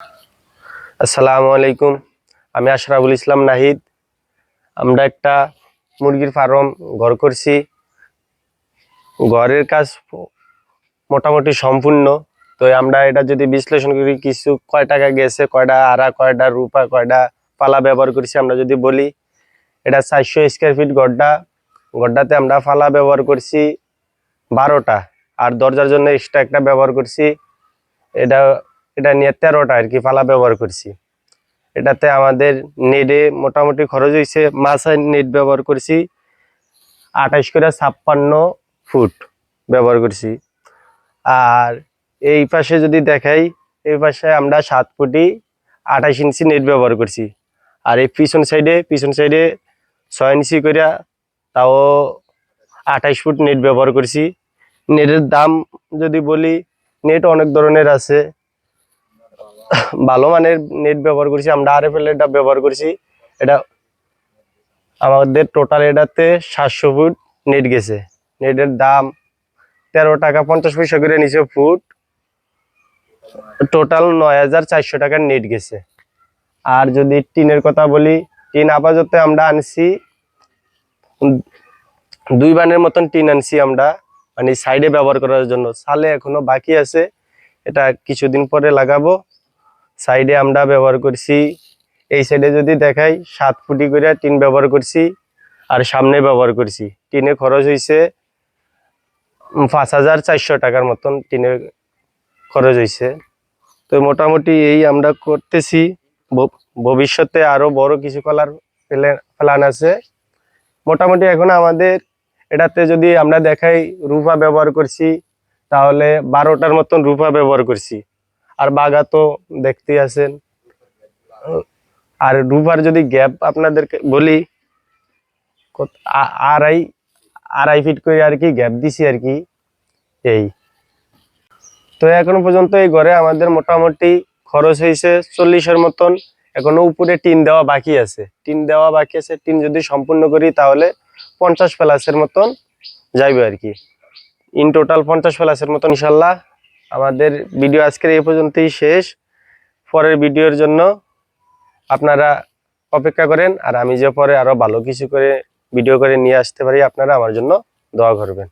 আসসালামু আলাইকুম। আমি আশরাফুল ইসলাম নাহিদ। আমরা একটা মুরগির ফার্ম ঘর করছি। ঘরের কাজ মোটামুটি সম্পূর্ণ। তো আমরা এটা যদি বিশ্লেষণ করি, কিছু কয় টাকা গেছে, কয়টা আড়া, কয়টা রূপা, কয়টা পালা ব্যবহার করছি, আমরা যদি বলি, এটা 400 স্কোয়ার ফিট গড়টাতে আমরা পালা ব্যবহার করছি 12টা, আর দরজার জন্য এক্সট্রা একটা ব্যবহার করছি। এটা এটা নিয়ে 13টা আর কি পালা ব্যবহার করছি। এটাতে আমাদের নেটে মোটামুটি খরচ হয়েছে, মাছার নেট ব্যবহার করছি 28 করে 56 ফুট ব্যবহার করছি। আর এই পাশে যদি দেখাই, এই পাশে আমরা 7 ফুটি 28 ইঞ্চি নেট ব্যবহার করছি। আর এই পিছন সাইডে 6 ইঞ্চি করে, তাও 28 ফুট নেট ব্যবহার করছি। নেটের দাম যদি বলি, নেট অনেক ধরনের আছে। ভালো মানের নেট ব্যবহার করছি আমরা, RFL এটা ব্যবহার করছি। এটা আমাদের টোটাল এটাতে 700 ফুট নেট গেছে। নেটের দাম 13 টাকা 50 পয়সা করে নিচে ফুট, টোটাল 9400 টাকার নেট গেছে। আর যদি টিনের কথা বলি, টিন আপাতত আমরা আনছি 2 বানের মতন টিন আনছি আমরা, মানে সাইডে ব্যবহার করার জন্য। সালে এখনো বাকি আছে, এটা কিছুদিন পরে লাগাবো। সাইডে আমরা ব্যবহার করছি, এই সাইডে যদি দেখাই 7 ফুটি করে টিন ব্যবহার করছি, আর সামনে ব্যবহার করছি। টিনে খরচ হয়েছে 5400 টাকার মতন টিনের খরচ হয়েছে। তো মোটামুটি এই আমরা করতেছি। ভবিষ্যতে আরো বড় কিছু করার প্ল্যান আছে। মোটামুটি এখন আমাদের এটাতে যদি আমরা দেখাই, রূপা ব্যবহার করছি তাহলে 12টার মতন রূপা ব্যবহার করছি। আর বাগা তো দেখতেই আছেন। আর রূপার যদি গ্যাপ আপনাদেরকে বলি, আড়াই ফিট করে আর কি গ্যাপ দিছি আর কি। এই তো এখনো পর্যন্ত এই ঘরে আমাদের মোটামুটি খরচ হয়েছে 40-এর মতন। এখনো উপরে টিন দেওয়া বাকি আছে। টিন যদি সম্পূর্ণ করি তাহলে 50 প্লাসের মতন যাইবে আর কি। ইন টোটাল 50 প্লাসের মতন ইনশাল্লাহ। আমাদের ভিডিও আজকের এই পর্যন্তই শেষ। পরের ভিডিওর জন্য আপনারা অপেক্ষা করেন। আর আমি যে পরে আরো ভালো কিছু করে ভিডিও করে নিয়ে আসতে পারি, আপনারা আমার জন্য দোয়া করবেন।